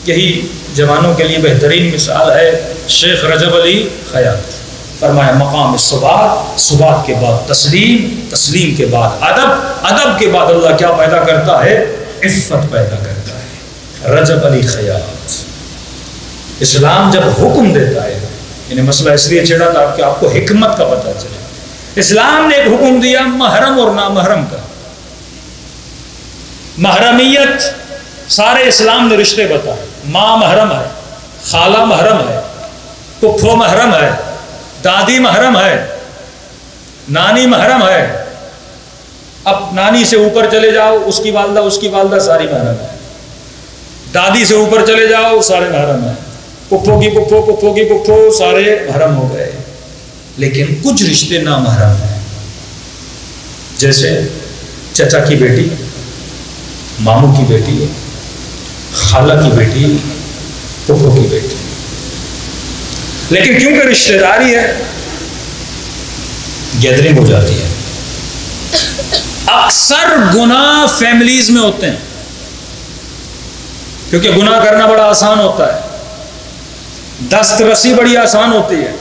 یہی جوانوں کے لیے بہترین مثال ہے شیخ رجب علی خیاط. فرمایا مقام الثبات، ثبات کے بعد تسلیم، تسلیم کے بعد ادب، ادب کے بعد اللہ کیا پیدا کرتا ہے؟ عفت پیدا کرتا ہے. رجب علی خیاط. اسلام جب حکم دیتا ہے، یعنی مسئلہ اس لیے چھڑا تھا کہ آپ کو حکمت کا پتہ چلے. اسلام نے ایک حکم دیا محرم اور نامحرم کا. محرمیت سارے اسلام نے رشتے بتائے. ماں محرم ہے، خالہ محرم ہے، پھپھو محرم ہے، دادی محرم ہے، نانی محرم ہے. اب نانی سے اوپر چلے جاؤ، اس کی والدہ ساری محرم ہے. دادی سے اوپر چلے جاؤ، سارے محرم ہیں. پھپھو کی پھپھو سارے محرم ہو گئے. لیکن کچھ رشتے نامحرم ہیں، جیسے چچا کی بیٹی، ماموں کی بیٹی، خالہ کی بیٹی، پھپھو کی بیٹی. لیکن کیونکہ رشتہ داری ہے، گیدرنگ ہو جاتی ہے. اکثر گناہ فیملیز میں ہوتے ہیں، کیونکہ گناہ کرنا بڑا آسان ہوتا ہے، دسترسی بڑی آسان ہوتی ہے.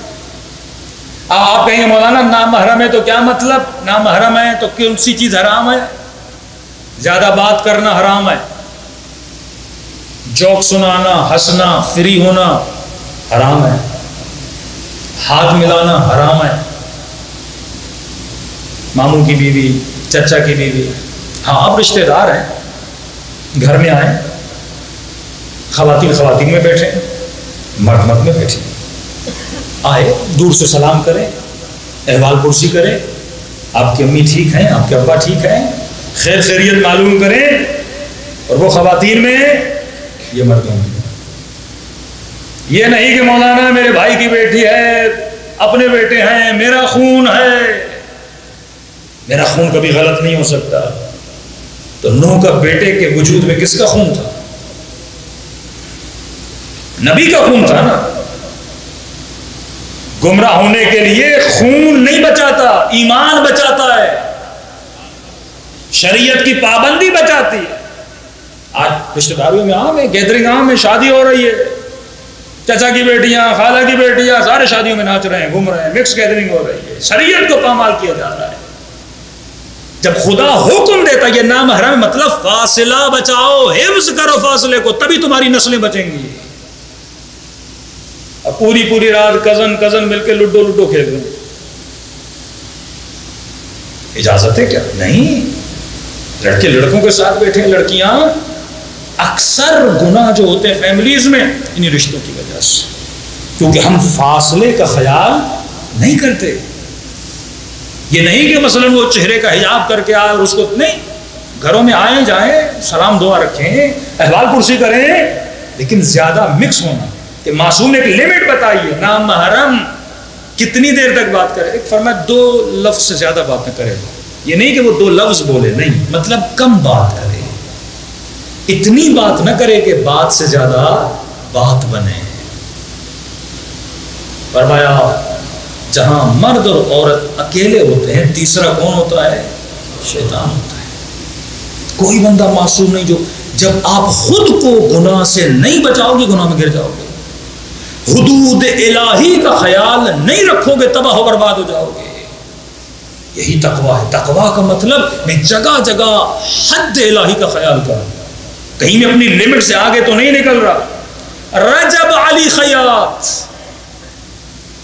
اب آپ کہیں گے مولانا نامحرم ہے تو کیا مطلب؟ نامحرم ہے تو کون سی چیز حرام ہے؟ زیادہ بات کرنا حرام ہے، جوک سنانا، ہنسنا، فری ہونا حرام ہے، ہاتھ ملانا حرام ہے. ماموں کی بیوی، چچا کی بیوی، ہاں آپ رشتہ دار ہیں، گھر میں آئیں، خواتین میں بیٹھیں، مرد میں بیٹھیں. آئے دور سے سلام کریں، احوال پرسی کریں، آپ کی امی ٹھیک ہیں، آپ کے ابا ٹھیک ہیں، خیر خیریت معلوم کریں. اور وہ خواتین میں، یہ مردوں میں. یہ نہیں کہ مولانا میرے بھائی کی بیٹی ہے، اپنے بیٹے ہیں، میرا خون ہے، میرا خون کبھی غلط نہیں ہو سکتا. تو نوح کا بیٹے کے وجود میں کس کا خون تھا؟ نبی کا خون تھا نا. گمراہ ہونے کے لیے خون نہیں بچاتا، ایمان بچاتا ہے، شریعت کی پابندی بچاتی ہے. آج رشتہ داریوں میں عام ہے، گیدرنگ عام ہے، شادی ہو رہی ہے، چچا کی بیٹیاں، خالہ کی بیٹیاں سارے شادیوں میں ناچ رہے ہیں، گھوم رہے ہیں، مکس گیدرنگ ہو رہی ہے، شریعت کو پامال کیا جا رہا ہے. جب خدا حکم دیتا یہ نامحرم مطلب فاصلہ بچاؤ، حفظ کرو فاصلے کو، تبھی تمہاری نسلیں بچیں گی. اب پوری رات کزن مل کے لڈو کھیل رہے ہیں. اجازت ہے کیا؟ نہیں. لڑکے لڑکوں کے ساتھ بیٹھے، لڑکیاں. اکثر گناہ جو ہوتے ہیں فیملیز میں انہی رشتوں کی وجہ سے، کیونکہ ہم فاصلے کا خیال نہیں کرتے. یہ نہیں کہ مثلا وہ چہرے کا حجاب کر کے آئے اور اس کو نہیں، گھروں میں آئیں جائیں، سلام دعا رکھیں، احوال پرسی کریں، لیکن زیادہ مکس ہونا. کہ معصوم نے ایک لمٹ بتائی ہے، نامحرم کتنی دیر تک بات کرے. ایک فرمایا 2 لفظ سے زیادہ بات نہ کرے. یہ نہیں کہ وہ 2 لفظ بولے، نہیں، مطلب کم بات کرے، اتنی بات نہ کرے کہ بات سے زیادہ بات بنے. فرمایا جہاں مرد اور عورت اکیلے ہوتے ہیں، تیسرا کون ہوتا ہے؟ شیطان ہوتا ہے. کوئی بندہ معصوم نہیں. جب آپ خود کو گناہ سے نہیں بچاؤ گے، گناہ میں گر جاؤ گے. حدود الہی کا خیال نہیں رکھو گے، تباہ و برباد ہو جاؤ گے. یہی تقویٰ ہے. تقویٰ کا مطلب میں جگہ جگہ حد الہی کا خیال کروں، کہیں میں اپنی لمٹ سے آگے تو نہیں نکل رہا. رجب علی خیاط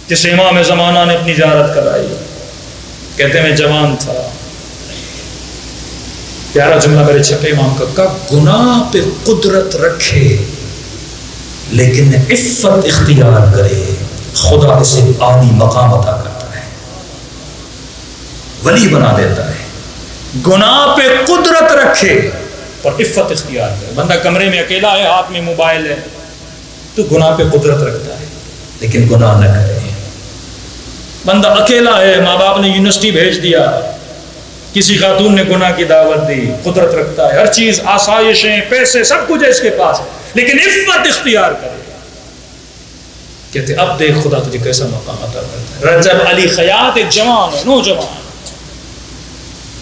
جس امام زمانہ نے اپنی زیارت کرائی، کہتے ہیں میں جوان تھا، پیارا جملہ میرے چھپے امام کا، گناہ پہ قدرت رکھے لیکن عفت اختیار کرے، خدا اسے عالی مقام عطا کرتا ہے، ولی بنا دیتا ہے. گناہ پہ قدرت رکھے اور عفت اختیار کرے. بندہ کمرے میں اکیلا ہے، ہاتھ میں موبائل ہے، تو گناہ پہ قدرت رکھتا ہے لیکن گناہ نہ کرے. بندہ اکیلا ہے، ماں باپ نے یونیورسٹی بھیج دیا، کسی خاتون نے گناہ کی دعوت دی، قدرت رکھتا ہے، ہر چیز، آسائشیں، پیسے، سب کچھ ہے اس کے پاس، لیکن عفت اختیار کرے. کہتے اب دیکھ خدا تجھے کیسا مقام عطا کرتا ہے. رجب علی خیاط ایک جوان ہے، نوجوان.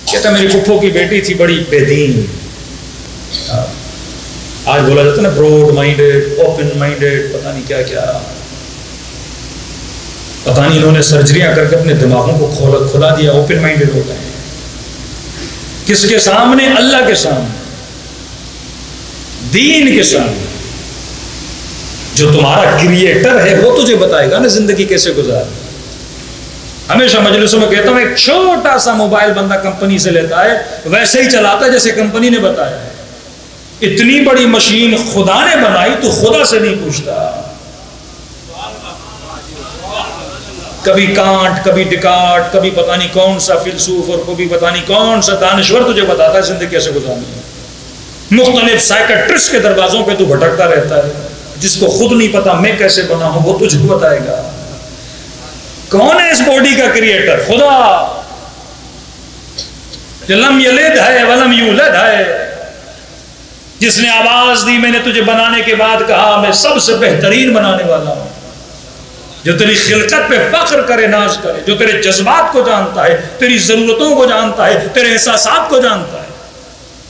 کہتا میری پھپھو کی بیٹی تھی بڑی بے دین، آج بولا جاتا ہے نا براڈ مائنڈیڈ، اوپن مائنڈیڈ، پتہ نہیں کیا کیا، پتہ نہیں انہوں نے سرجریاں کر کے اپنے دماغوں کو کھلا دیا، اوپن مائنڈیڈ ہو گئے ہیں۔ کس کے سامنے؟ اللہ کے سامنے، دین کے سامنے۔ جو تمہارا کریٹر ہے وہ تجھے بتائے گا نا زندگی کیسے گزارنا۔ ہمیشہ مجلسوں میں کہتا ہوں، ایک چھوٹا سا موبائل بندہ کمپنی سے لیتا ہے، ویسے ہی چلاتا ہے جیسے کمپنی نے بتایا ہے۔ اتنی بڑی مشین خدا نے بنائی تو خدا سے نہیں پوچھتا۔ کبھی کانٹ، کبھی ڈکارٹ، کبھی پتہ نہیں کون سا فیلسوف اور کبھی پتہ نہیں کون سا دانشور تجھے بتاتا ہے زندگی کیسے گزارنی ہے۔ مختلف سائیکٹرسٹ کے دروازوں پہ تو بھٹکتا رہتا ہے، جس کو خود نہیں پتا میں کیسے بنا ہوں وہ تجھے بتائے گا۔ کون ہے اس باڈی کا کریٹر؟ خدا، جو لم یلد ہے ولم یولد ہے، جس نے آواز دی میں نے تجھے بنانے کے بعد کہا میں سب سے بہترین بنانے والا ہوں، جو تیری خلقت پہ فخر کرے، ناز کرے، جو تیرے جذبات کو جانتا ہے، تیری ضرورتوں کو جانتا ہے، تیرے احساسات کو جانتا ہے۔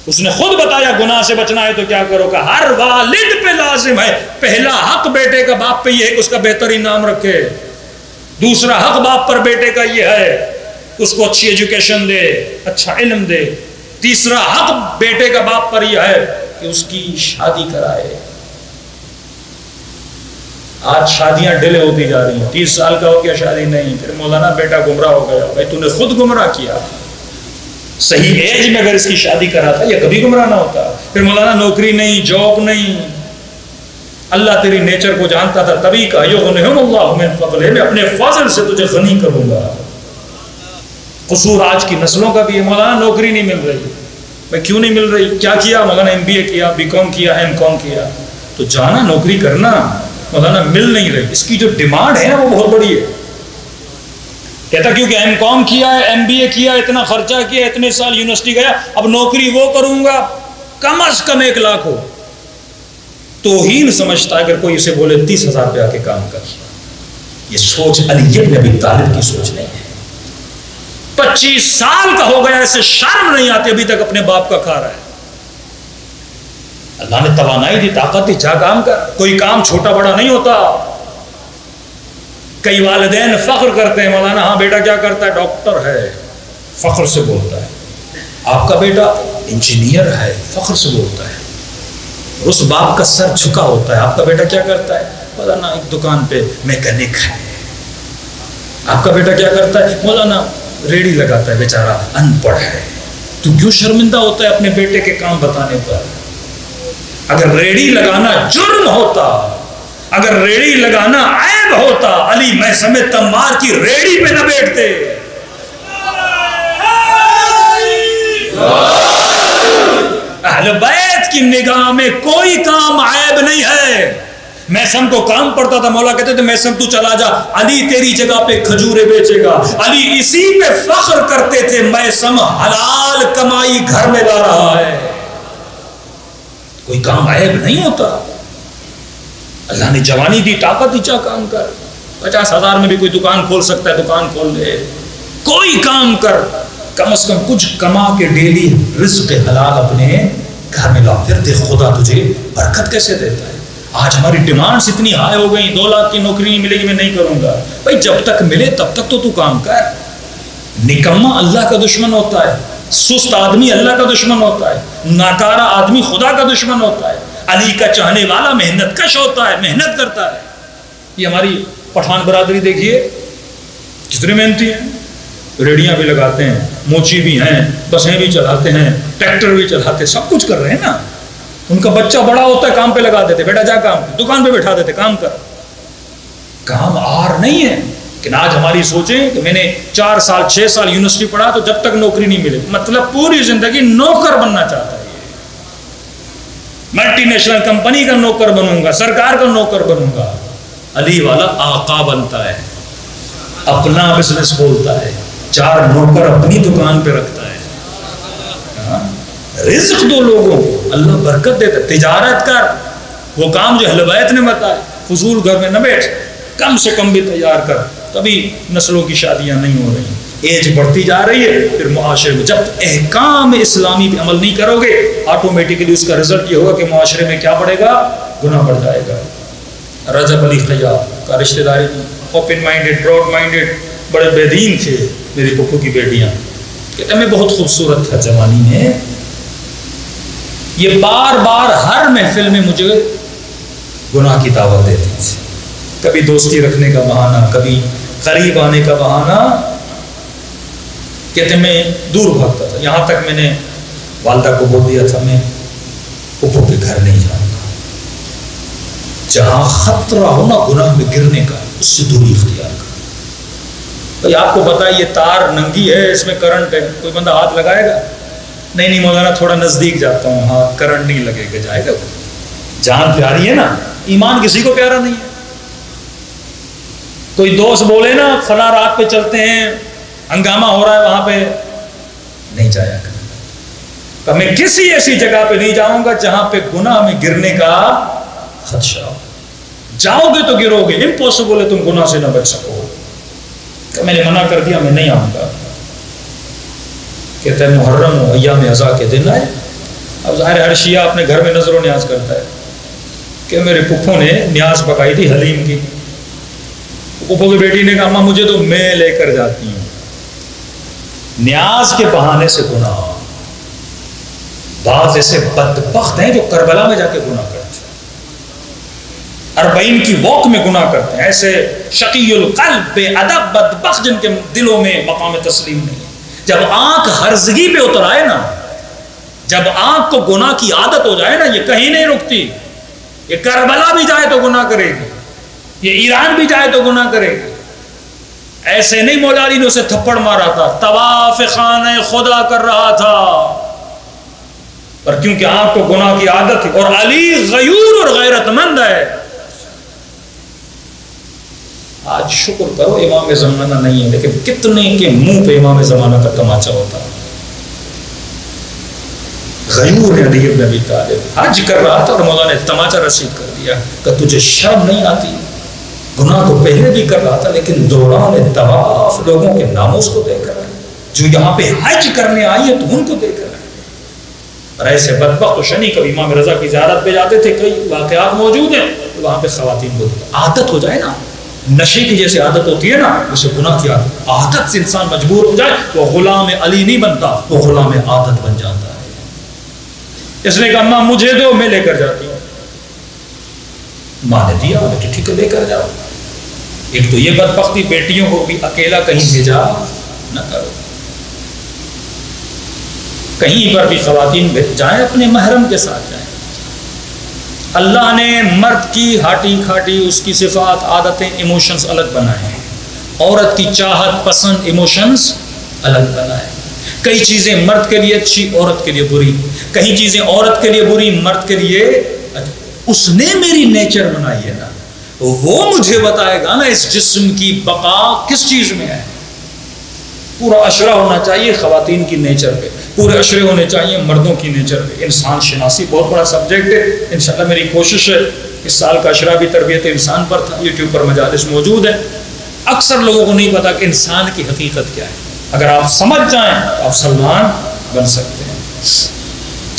اس نے خود بتایا گناہ سے بچنا ہے تو کیا کرو گا؟ ہر والد پہ لازم ہے، پہلا حق بیٹے کا باپ پہ یہ ہے کہ اس کا بہترین نام رکھے، دوسرا حق باپ پر بیٹے کا یہ ہے کہ اس کو اچھی ایجوکیشن دے، اچھا علم دے، تیسرا حق بیٹے کا باپ پر یہ ہے کہ اس کی شادی کرائے۔ آج شادیاں ڈیلے ہوتی جا رہی ہیں، 30 سال کا ہو گیا شادی نہیں، پھر مولانا بیٹا گمراہ ہو گیا۔ بھائی تو نے خود گمراہ کیا، صحیح ایج میں اگر اس کی شادی کراتا یہ کبھی گمراہ نہ ہوتا۔ پھر مولانا نوکری نہیں، جاب نہیں، اللہ تیری نیچر کو جانتا تھا تبھی کہا یغنیہم اللہ من فضلہ، میں اپنے فضل سے تجھے غنی کروں گا۔ قصور آج کی نسلوں کا بھی ہے، مولانا نوکری نہیں مل رہی۔ بھائی کیوں نہیں مل رہی؟ کیا کیا؟ مولانا MBA کیا، BCom کیا، M.Com کیا، تو جانا نوکری کرنا، مولانا مل نہیں رہی۔ اس کی جو ڈیمانڈ ہے نا وہ بہت بڑی ہے۔ کہتا کیونکہ M.Com کیا ہے، MBA کیا، اتنا خرچہ کیا، اتنے سال یونیورسٹی گیا، اب نوکری وہ کروں گا کم از کم 1 لاکھ ہو۔ توہین سمجھتا ہے اگر کوئی اسے بولے 30,000 پہ آ کے کام کر۔ یہ سوچ علی بن ابی طالب کی سوچ نہیں ہے۔ 25 سال کا ہو گیا، اسے شرم نہیں آتی، ابھی تک اپنے باپ کا کھا رہا ہے۔ اللہ نے توانائی دی، طاقت دی، جا کام کر۔ کوئی کام چھوٹا بڑا نہیں ہوتا۔ کئی والدین فخر کرتے ہیں، مولانا ہاں بیٹا کیا کرتا ہے؟ ڈاکٹر ہے، فخر سے بولتا ہے۔ آپ کا بیٹا انجینئر ہے، فخر سے بولتا ہے۔ اس باپ کا سر جھکا ہوتا ہے۔ آپ کا بیٹا کیا کرتا ہے؟ مولانا ایک دکان پہ میکینک ہے۔ آپ کا بیٹا کیا کرتا ہے؟ مولانا ریڑھی لگاتا ہے، بیچارہ ان پڑھ ہے۔ تو کیوں شرمندہ ہوتا ہے اپنے بیٹے کے کام بتانے پر؟ اگر ریڑھی لگانا جرم ہوتا، اگر ریڑھی لگانا عیب ہوتا، علی میثم تمار کی ریڑھی پہ نہ بیٹھتے۔ اہل بیت کی نگاہ میں کوئی کام عیب نہیں ہے۔ میثم کو کام پڑتا تھا، مولا کہتے تھے میثم تو چلا جا، علی تیری جگہ پہ کھجورے بیچے گا۔ علی اسی پہ فخر کرتے تھے، میثم حلال کمائی گھر میں لا رہا ہے۔ کوئی کام عیب نہیں ہوتا۔ اللہ نے جوانی دی، طاقت دی، چاہ کام کر۔ 50,000 میں بھی کوئی دکان کھول سکتا ہے، دکان کھول لے۔ کوئی کام کر، کم از کم کچھ کما کے ڈیلی رزق حلال اپنے گھر میں لا، پھر دیکھ خدا تجھے برکت کیسے دیتا ہے۔ آج ہماری ڈیمانڈز اتنی ہائی ہو گئی، 2 لاکھ کی نوکری نہیں ملے گی، میں نہیں کروں گا۔ بھائی جب تک ملے تب تک تو کام کر۔ نکما اللہ کا دشمن ہوتا ہے، سست آدمی اللہ کا دشمن ہوتا ہے، ناکارہ آدمی خدا کا دشمن ہوتا ہے۔ علی کا چاہنے والا محنت کش ہوتا ہے، محنت کرتا ہے۔ یہ ہماری پٹھان برادری دیکھیے کتنے محنتی ہیں، ریڑیاں بھی لگاتے ہیں، موچی بھی ہیں، بسیں بھی چلاتے ہیں، ٹریکٹر بھی چلاتے ہیں، سب کچھ کر رہے ہیں نا۔ ان کا بچہ بڑا ہوتا ہے، کام پہ لگا دیتے، بیٹا جا کام، دکان پہ بٹھا دیتے، کام کر۔ کام آر نہیں ہے۔ لیکن آج ہماری سوچیں کہ میں نے 4 سال 6 سال یونیورسٹی پڑھا تو جب تک نوکری نہیں ملے، مطلب پوری زندگی نوکر بننا چاہتا ہے۔ ملٹی نیشنل کمپنی کا نوکر بنوں گا، سرکار کا نوکر بنوں گا۔ علی والا آقا بنتا ہے، اپنا بزنس کھولتا ہے، 4 نوکر اپنی دکان پہ رکھتا ہے۔ رزق دو لوگوں کو، اللہ برکت دیتا ہے۔ تجارت کر، وہ کام جو اہل بیت نے بتایا، فضول گھر میں نہ بیٹھ، کم سے کم بھی تیار کر، تبھی نسلوں کی شادیاں نہیں ہو رہی۔ ایج بڑھتی جا رہی ہے، پھر معاشرے میں جب احکام اسلامی پہ عمل نہیں کرو گے آٹومیٹکلی اس کا رزلٹ یہ ہوگا کہ معاشرے میں کیا بڑھے گا؟ گناہ بڑھ جائے گا۔ رجب علی خیاط کا رشتہ داری اوپن مائنڈیڈ، براڈ مائنڈیڈ، بڑے بے دین تھے، میری پھپھو کی بیٹیاں، کہتے میں بہت خوبصورت تھا جوانی میں، یہ بار بار ہر محفل میں مجھے گناہ کی دعوت دیتی تھی، کبھی دوستی رکھنے کا بہانہ، کبھی قریب آنے کا بہانہ، کہتے میں دور بھاگتا تھا، یہاں تک میں نے والدہ کو بول دیا تھا میں پھپھو کے گھر نہیں جاؤں گا، جہاں خطرہ ہو نا گناہ میں گرنے کا اس سے دوری اختیار کر۔ بھائی آپ کو پتا ہے یہ تار ننگی ہے، اس میں کرنٹ ہے، کوئی بندہ ہاتھ لگائے گا؟ نہیں مولانا تھوڑا نزدیک جاتا ہوں، ہاتھ کرنٹ نہیں لگے گا، جائے گا؟ جان پیاری ہے نا، ایمان کسی کو پیارا نہیں ہے۔ کوئی دوست بولے نا فلاں رات پہ چلتے ہیں، ہنگامہ ہو رہا ہے وہاں پہ، نہیں جایا کروں گا، میں کسی ایسی جگہ پہ نہیں جاؤں گا جہاں پہ گناہ میں گرنے کا خدشہ ہو۔ جاؤ گے تو گرو گے، امپوسیبل ہے تم گناہ سے نہ بچ سکو۔ کہ میں نے منع کر دیا، میں نہیں آؤں گا۔ کہتے ہیں محرم و ایام عزا کے دن آئے، اب ظاہر ہر شیعہ اپنے گھر میں نظر و نیاز کرتا ہے، کہ میرے پھپھو نے نیاز پکائی تھی حلیم کی، پھپھو کی بیٹی نے کہا اماں مجھے تو میں لے کر جاتی ہوں۔ نیاز کے بہانے سے گناہ، بعض ایسے بدبخت ہیں جو کربلا میں جا کے گناہ کرتے ہیں، 40 کی واک میں گناہ کرتے ہیں، ایسے شقی القلب بے ادب بدبخت جن کے دلوں میں مقام تسلیم نہیں ہے۔ جب آنکھ ہرزگی پہ اتر آئے نا، جب آنکھ کو گناہ کی عادت ہو جائے نا، یہ کہیں نہیں رکتی، یہ کربلا بھی جائے تو گناہ کرے گی، یہ ایران بھی جائے تو گناہ کرے گی۔ ایسے نہیں مولا علی نے اسے تھپڑ مارا تھا، طواف خانہ خدا کر رہا تھا، پر کیونکہ آنکھ کو گناہ کی عادت تھی، اور علی غیور اور غیرت مند ہے۔ آج شکر کرو امام زمانہ نہیں ہے، لیکن کتنے کے منہ پہ امام زمانہ کا تماچا ہوتا ہے۔ غیور علی ابن ابی طالب حج کر رہا تھا اور مولا نے تماچا رسید کر دیا کہ تجھے شرم نہیں آتی؟ گناہ تو پہلے بھی کر رہا تھا، لیکن دوران طواف لوگوں کے ناموز کو دیکھ رہا ہے، جو یہاں پہ حج کرنے آئی ہے تو ان کو دیکھ رہا ہے۔ اور ایسے بدبخت و شنی کبھی امام رضا کی زیارت پہ جاتے تھے، کئی واقعات موجود ہیں، وہاں پہ خواتین کو عادت ہو جائے نا، نشے کی جیسے عادت ہوتی ہے نا، اسے گناہ کی عادت سے انسان مجبور ہو جائے، وہ غلام علی نہیں بنتا، وہ غلام عادت بن جاتا ہے۔ اس نے کہا ماں مجھے دو، میں لے کر جاتی ہوں۔ ماں نے دیا، بیٹی ٹھیک ہے لے کر جاؤ۔ ایک تو یہ بدبختی، بیٹیوں کو بھی اکیلا کہیں بھیجا نہ کرو، کہیں پر بھی خواتین جائیں اپنے محرم کے ساتھ جائیں۔ اللہ نے مرد کی ہاٹی کھاٹی، اس کی صفات، عادتیں، ایموشنز الگ بنائے ہیں، عورت کی چاہت پسند ایموشنز الگ بنائے ہیں۔ کئی چیزیں مرد کے لیے اچھی، عورت کے لیے بری، کئی چیزیں عورت کے لیے بری، مرد کے لیے اچھی۔ اس نے میری نیچر بنائی ہے نا، وہ مجھے بتائے گا نا اس جسم کی بقا کس چیز میں ہے۔ پورا اشرہ ہونا چاہیے خواتین کی نیچر پہ، پورے اشرے ہونے چاہیے مردوں کی نیچر پہ۔ انسان شناسی بہت بڑا سبجیکٹ ہے، انشاءاللہ میری کوشش ہے اس سال کا اشرہ بھی تربیت انسان پر تھا، یوٹیوب پر مجالس موجود ہے۔ اکثر لوگوں کو نہیں پتا کہ انسان کی حقیقت کیا ہے، اگر آپ سمجھ جائیں تو آپ سلمان بن سکتے ہیں۔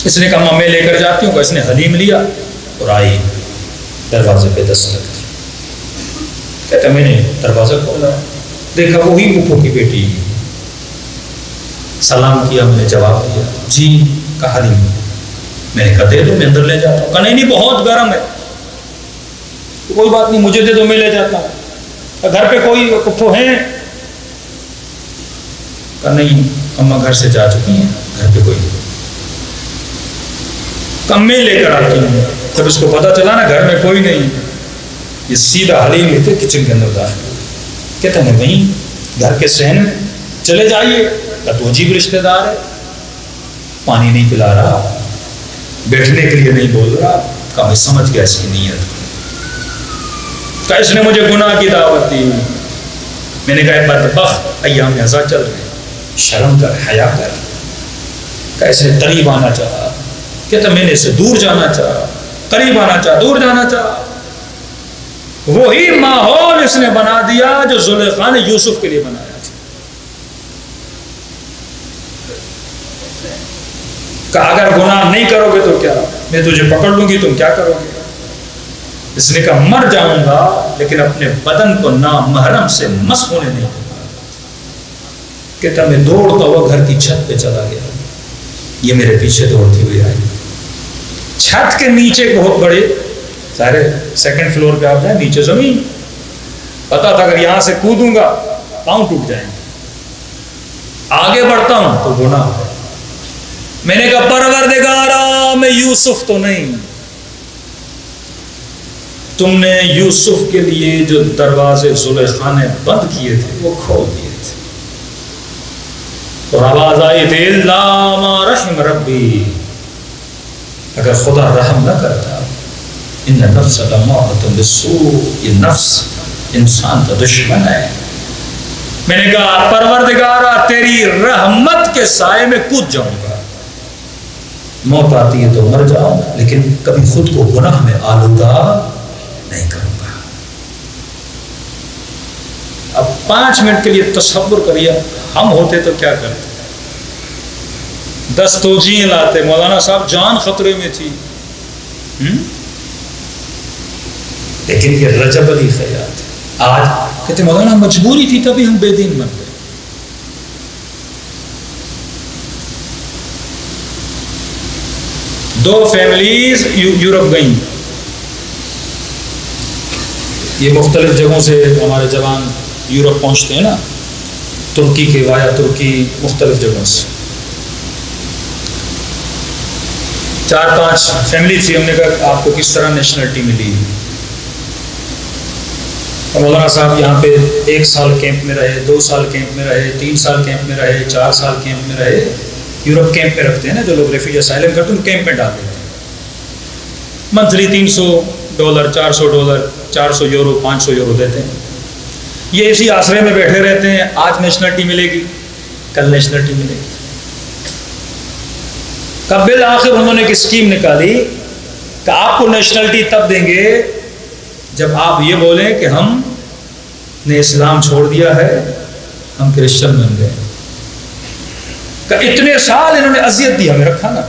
اس نے کہا میں لے کر جاتی ہوں، اس نے حلیم لیا اور آئی، دروازے پہ دستک دی، کہتا میں نے دروازہ کھولا، دیکھا وہی پھپھو کی بیٹی، سلام کیا، میں نے جواب دیا جی، کہا حلیم، میں نے کہا دے دو میں اندر لے جاتا ہوں، کہا نہیں بہت گرم ہے، کوئی بات نہیں مجھے دے دو میں لے جاتا ہوں، گھر پہ کوئی پھپھو ہیں؟ کہا نہیں اماں گھر سے جا چکی ہیں، گھر پہ کوئی نہیں، کہا میں لے کر آتی ہوں۔ جب اس کو پتا چلا نا گھر میں کوئی نہیں، یہ سیدھا حلیم لے کے کچن کے اندر داخل ہو، کہتا میں وہیں گھر کے صحن میں، چلے جائیے۔ تو عجیب رشتہ دار ہے، پانی نہیں پلا رہا، بیٹھنے کے لیے نہیں بول رہا، کہا میں سمجھ گیا اس کی نیت، کہا اس نے مجھے گناہ کی دعوت دی، میں نے کہا بدبخت ایام عزا چل رہے، شرم کر، حیا کر، کہا اسے قریب آنا چاہا، کہتا میں نے اسے دور جانا چاہا، قریب آنا چاہا، دور جانا چاہا۔ وہی ماحول اس نے بنا دیا جو زلیخا نے یوسف کے لیے بنایا تھا۔ کہا اگر گناہ نہیں کرو گے تو کیا، میں تجھے پکڑ لوں گی، تم کیا کرو گے؟ اس نے کہا مر جاؤں گا لیکن اپنے بدن کو نامحرم سے مس ہونے نہیں دوں گا۔ کہتا میں دوڑتا ہوا گھر کی چھت پہ چلا گیا، یہ میرے پیچھے دوڑتی ہوئی آئی۔ چھت کے نیچے بہت بڑے سارے سیکنڈ فلور پہ آپ جائیں، نیچے زمین، پتا تھا اگر یہاں سے کودوں گا پاؤں ٹوٹ جائیں گے، آگے بڑھتا ہوں تو گناہ ہے۔ میں نے کہا پروردگارا میں یوسف تو نہیں، تم نے یوسف کے لیے جو دروازے زلیخا نے بند کیے تھے وہ کھول دیے تھے۔ اور آواز آئی تھی الا ما رحم ربی، اگر خدا رحم نہ کرتا، ان النفس لامارۃ بالسوء، یہ نفس انسان کا دشمن ہے۔ میں نے کہا پروردگارا تیری رحمت کے سائے میں کود جاؤں گا، موت آتی ہے تو مر جاؤں لیکن کبھی خود کو گناہ میں آلودہ نہیں کروں گا۔ اب 5 منٹ کے لیے تصور کریے ہم ہوتے تو کیا کرتے؟ 10 توجیہیں لاتے، مولانا صاحب جان خطرے میں تھی، لیکن یہ رجب علی خیات آج کہتے مولانا مجبوری تھی تبھی ہم بے دین بن گئے۔ دو فیملیز یورپ گئیں، یہ مختلف جگہوں سے ہمارے جوان یورپ پہنچتے ہیں نا، ترکی کے وایا ترکی، مختلف جگہوں سے 4-5 فیملی تھی۔ ہم نے کہا آپ کو کس طرح نیشنلٹی ملی؟ مولانا صاحب یہاں پہ 1 سال کیمپ میں رہے، 2 سال کیمپ میں رہے، 3 سال کیمپ میں رہے، 4 سال کیمپ میں رہے۔ یورپ کیمپ میں رکھتے ہیں نا جو لوگ ریفیوجی اسائلم کرتے ہیں، کیمپ میں ڈال دیتے ہیں، منتھلی $300 $400 €400 €500 دیتے ہیں۔ یہ اسی آسرے میں بیٹھے رہتے ہیں، آج نیشنلٹی ملے گی، کل نیشنلٹی ملے گی۔ کب بالآخر انہوں نے ایک اسکیم نکالی کہ آپ کو نیشنلٹی تب دیں گے جب آپ یہ بولیں کہ ہم نے اسلام چھوڑ دیا ہے، ہم کرسچن بن گئے۔ کہ اتنے سال انہوں نے اذیت دی، ہمیں رکھا نا۔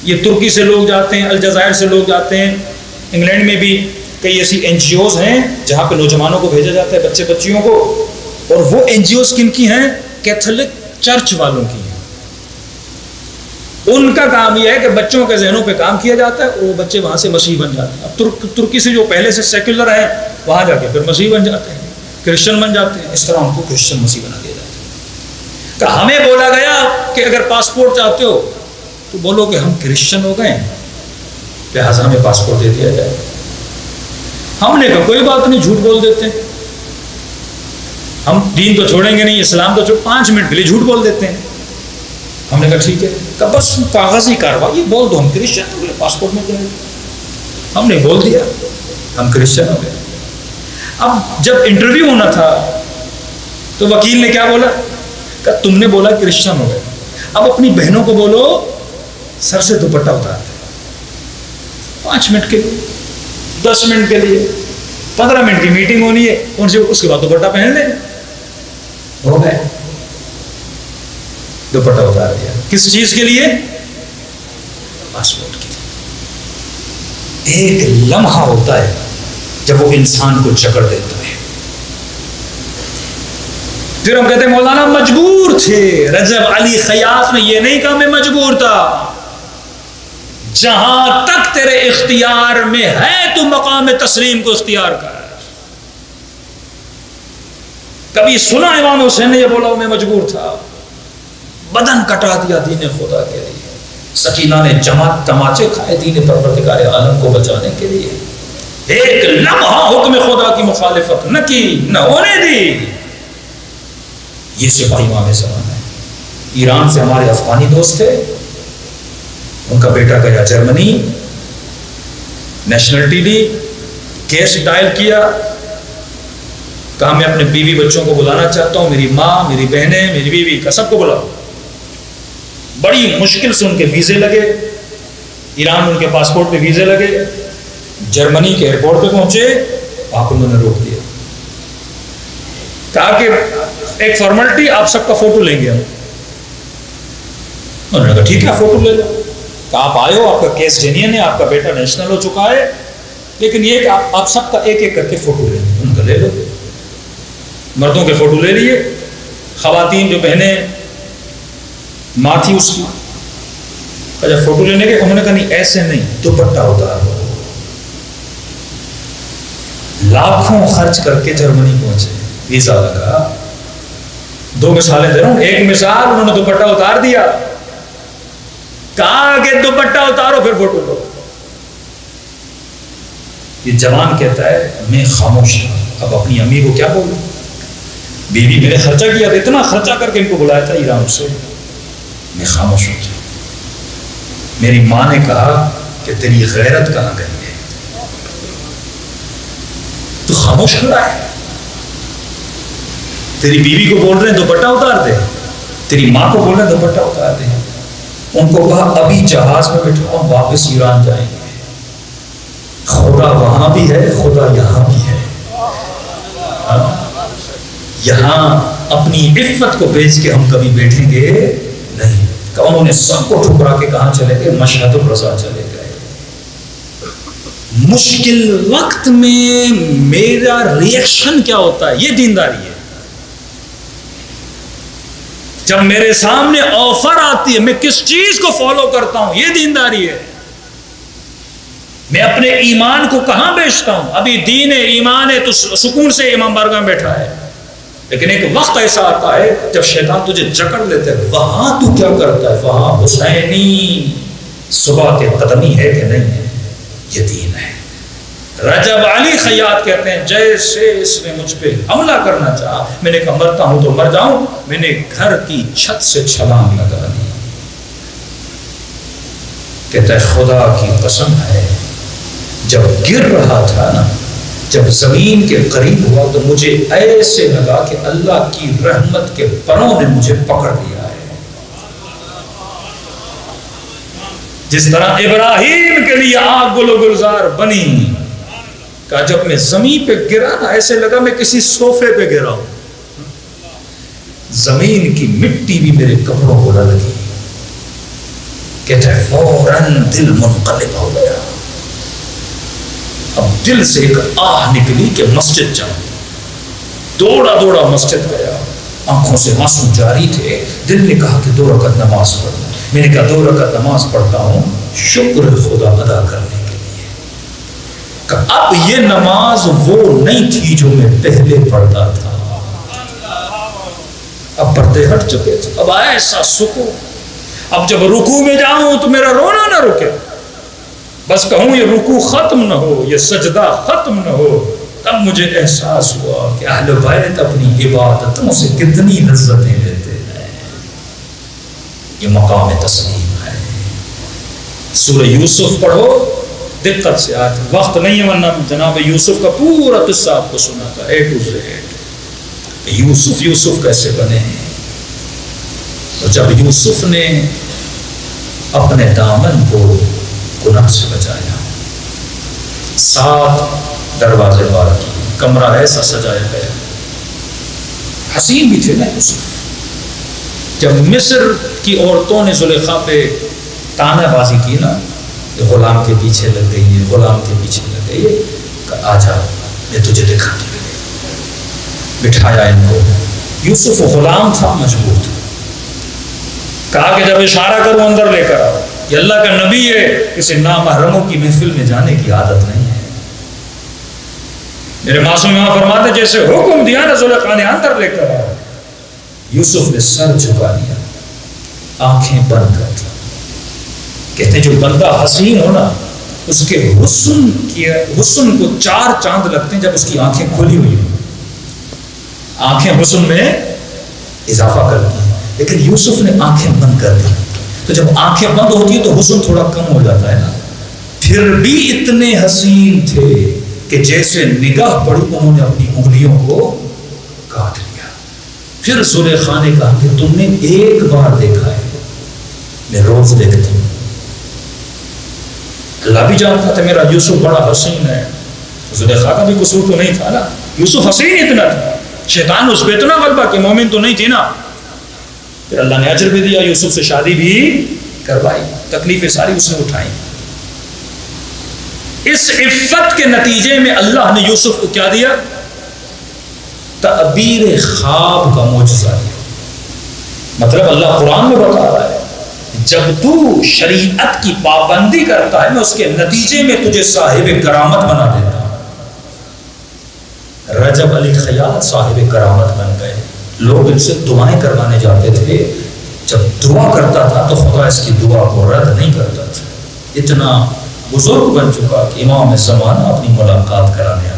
یہ ترکی سے لوگ جاتے ہیں، الجزائر سے لوگ جاتے ہیں، انگلینڈ میں بھی کئی ایسی NGOs ہیں جہاں پہ نوجوانوں کو بھیجا جاتا ہے، بچے بچیوں کو، اور وہ NGOs کن کی ہیں؟ کیتھولک چرچ والوں کی ہیں۔ ان کا کام یہ ہے کہ بچوں کے ذہنوں پہ کام کیا جاتا ہے اور وہ بچے وہاں سے مسیح بن جاتے ہیں۔ اب ترکی سے جو پہلے سے سیکولر ہیں وہاں جا کے پھر مسیح بن جاتے ہیں، کرسچن بن جاتے ہیں، اس طرح ان کو کرسچن مسیح بنا دیا جاتا ہے۔ کہ ہمیں بولا گیا کہ اگر پاسپورٹ چاہتے ہو تو بولو کہ ہم کرسچن ہو گئے لہٰذا ہمیں پاسپورٹ دے دیا جائے۔ ہم نے کہا کوئی بات نہیں، جھوٹ بول دیتے ہیں، ہم دین تو چھوڑیں گے نہیں، اسلام تو 5 منٹ کے لیے جھوٹ بول دیتے ہیں۔ ہم نے کہا ٹھیک ہے، کہ بس کاغذی کارروائی بول دو ہم کرسچن ہو گئے، پاسپورٹ مل جائے گا۔ ہم نے بول دیا ہم کرسچن ہو گئے۔ اب جب انٹرویو ہونا تھا تو وکیل نے کیا بولا کہ تم نے بولا کرسچن ہو گئے، اب اپنی بہنوں کو بولو سر سے دوپٹہ اتار دیں، 5 منٹ کے لیے، 10 منٹ کے لیے، 15 منٹ کی میٹنگ ہونی ہے ان سے، اس کے بعد دوپٹہ پہن لیں، ہو گئے۔ دوپٹہ اتار دیا، کس چیز کے لیے؟ پاسپورٹ کے لیے۔ ایک لمحہ ہوتا ہے جب وہ انسان کو جکڑ دیتا ہے۔ پھر ہم کہتے ہیں مولانا مجبور تھے۔ رجب علی خیاط نے یہ نہیں کہا میں مجبور تھا، جہاں تک تیرے اختیار میں ہے تو مقام تسلیم کو اختیار کر۔ کبھی سنا امام حسین نے یہ بولا میں مجبور تھا، بدن کٹا دیا دین خدا کے لیے۔ سکینہ نے جماعت تماچے کھائے دین پروردگار عالم کو بچانے کے لیے، ایک لمحہ حکم خدا کی مخالفت نہ کی، نہ ہونے دی۔ یہ سپاہی امام زمان ہے۔ ایران سے ہمارے افغانی دوست تھے، ان کا بیٹا گیا جرمنی، نیشنلٹی لی، کیس ڈائل کیا، کہا میں اپنے بیوی بچوں کو بلانا چاہتا ہوں، میری ماں، میری بہنیں، میری بیوی کا سب کو بلاؤ۔ بڑی مشکل سے ان کے ویزے لگے، ایران ان کے پاسپورٹ پہ ویزے لگے، جرمنی کے ایئرپورٹ پہ پہنچے، آپ انہوں نے روک دیا، کہا کہ ایک فارملٹی، آپ سب کا فوٹو لیں گے ہم۔ انہوں نے کہا ٹھیک ہے فوٹو لے لو. کہ آپ آئے ہو, آپ کا کیس جینین ہے, آپ کا بیٹا نیشنل ہو چکا ہے, لیکن یہ کہ آپ سب کا ایک ایک کر کے فوٹو لے لیں. ان کا لے لو. مردوں کے فوٹو لے لیے, خواتین جو بہنیں ماں تھی اس کی, جب فوٹو لینے کے انہوں نے کہا نہیں ایسے نہیں, دوپٹہ اتارو. لاکھوں خرچ کر کے جرمنی پہنچے, ویزا لگا. 2 مثالیں دے رہا ہوں. ایک مثال, انہوں نے دوپٹہ اتار دیا, کہا کہ دوپٹہ اتارو پھر فوٹو لو. یہ جوان کہتا ہے میں خاموش تھا, اب اپنی امی کو کیا بولوں, بیوی میں نے خرچہ کیا تھا, اتنا خرچہ کر کے ان کو بلایا تھا ایران سے, میں خاموش ہو گیا. میری ماں نے کہا کہ تیری غیرت کہاں گئی ہے, تو خاموش کھڑا ہے. تیری بیوی کو بول رہے ہیں دوپٹہ اتار دے, تیری ماں کو بول رہے ہیں دوپٹہ اتار دے. ان کو کہا ابھی جہاز میں بیٹھو, ہم واپس ایران جائیں گے. خدا وہاں بھی ہے, خدا یہاں بھی ہے. یہاں اپنی عفت کو بیچ کے ہم کبھی بیٹھیں گے نہیں. کہ انہوں نے سب کو ٹھکرا کے کہاں چلے گئے, مشہد الرضا چلے گئے. مشکل وقت میں میرا ریئیکشن کیا ہوتا ہے, یہ دینداری ہے. جب میرے سامنے آفر آتی ہے میں کس چیز کو فالو کرتا ہوں, یہ دینداری ہے. میں اپنے ایمان کو کہاں بیچتا ہوں. ابھی دین ہے, ایمان ہے, تو سکون سے امام بارگاہ میں بیٹھا ہے. لیکن ایک وقت ایسا آتا ہے جب شیطان تجھے جکڑ لیتا ہے, وہاں تو کیا کرتا ہے, وہاں حسینی صبح کے قدمی ہے کہ نہیں ہے, یہ دین ہے. رجب علی خیاط کہتے ہیں جیسے اس نے مجھ پہ حملہ کرنا چاہا, میں نے کہا مرتا ہوں تو مر جاؤں, میں نے گھر کی چھت سے چھلانگ لگا دی. کہتا ہے خدا کی قسم ہے جب گر رہا تھا نا, جب زمین کے قریب ہوا تو مجھے ایسے لگا کہ اللہ کی رحمت کے پروں نے مجھے پکڑ لیا ہے. جس طرح ابراہیم کے لیے آگ گل و گلزار بنی, کہا جب میں زمین پہ گرا نا ایسے لگا میں کسی صوفے پہ گرا ہوں. زمین کی مٹی بھی میرے کپڑوں کو نہ لگی. کہتا ہے فوراً دل منقلب ہو گیا. اب دل سے ایک آہ نکلی کہ مسجد جاؤں. دوڑا دوڑا مسجد گیا, آنکھوں سے آنسو جاری تھے. دل نے کہا کہ 2 رکعت نماز پڑھوں. میں نے کہا 2 رکعت نماز پڑھتا ہوں شکر خدا ادا کرنے کے لیے. کہ اب یہ نماز وہ نہیں تھی جو میں پہلے پڑھتا تھا, اب پردے ہٹ چکے تھے. اب ایسا سکون, اب جب رکوع میں جاؤں تو میرا رونا نہ رکے, بس کہوں یہ رکوع ختم نہ ہو, یہ سجدہ ختم نہ ہو. تب مجھے احساس ہوا کہ اہل بیت اپنی عبادتوں سے کتنی لذتیں لیتے ہیں. یہ مقام تسلیم ہے. سورہ یوسف پڑھو دقت سے, آج وقت نہیں ہے ورنہ جناب یوسف کا پورا قصہ آپ کو سنا تھا A to Z. یوسف کیسے بنے ہیں. اور جب یوسف نے اپنے دامن کو گناہ سے بچایا, 7 دروازے بار کی, کمرہ ایسا سجایا گیا, حسین بھی تھے نا یوسف. جب مصر کی عورتوں نے زلیخا پہ تانا بازی کی نا, غلام کے پیچھے لگ گئی ہے, غلام کے پیچھے لگ گئی ہے, کہ آجا میں تجھے دکھاتی ہوں. بٹھایا ان کو. یوسف غلام تھا, مجبور تھا. کہا کہ جب اشارہ کرو اندر لے کر آؤ, یہ اللہ کا نبی ہے, کسی نامحرموں کی محفل میں جانے کی عادت نہیں ہے. میرے معصوم امام فرماتے جیسے حکم دیا نا زلیخا نے اندر لے کر آؤ, یوسف نے سر جھکا لیا, آنکھیں بند کر دی. کہتے ہیں جو بندہ حسین ہونا اس کے حسن کو 4 چاند لگتے ہیں جب اس کی آنکھیں کھلی ہوئی ہوں. آنکھیں حسن میں اضافہ کرتی ہیں, لیکن یوسف نے آنکھیں بند کر دی. تو جب آنکھیں بند ہوتی ہیں تو حسن تھوڑا کم ہو جاتا ہے نا. پھر بھی اتنے حسین تھے کہ جیسے نگاہ پڑی انہوں نے اپنی انگلیوں کو کاٹ لیا. پھر زلیخا نے کہا کہ تم نے ایک بار دیکھا ہے, میں روز دیکھتی ہوں. اللہ بھی جانتا تھا میرا یوسف بڑا حسین ہے. زلیخا کا بھی قصور تو نہیں تھا نا, یوسف حسین اتنا تھا. شیطان اس پہ اتنا غلبہ کہ مومن تو نہیں تھی نا. پھر اللہ نے اجر بھی دیا، یوسف سے شادی بھی کروائی، تکلیفیں ساری اس نے اٹھائی۔ اس عفت کے نتیجے میں اللہ نے یوسف کو کیا دیا؟ تعبیر خواب کا معجزہ دیا۔ مطلب اللہ قرآن میں بتا رہا ہے جب تو شریعت کی پابندی کرتا ہے میں اس کے نتیجے میں تجھے صاحب کرامت بنا دیتا ہوں۔ رجب علی خیال صاحب کرامت بن گئے، لوگ ان سے دعائیں کروانے جاتے تھے، جب دعا کرتا تھا تو خدا اس کی دعا کو رد نہیں کرتا تھا، اتنا بزرگ بن چکا کہ امام زمانہ اپنی ملاقات کرانے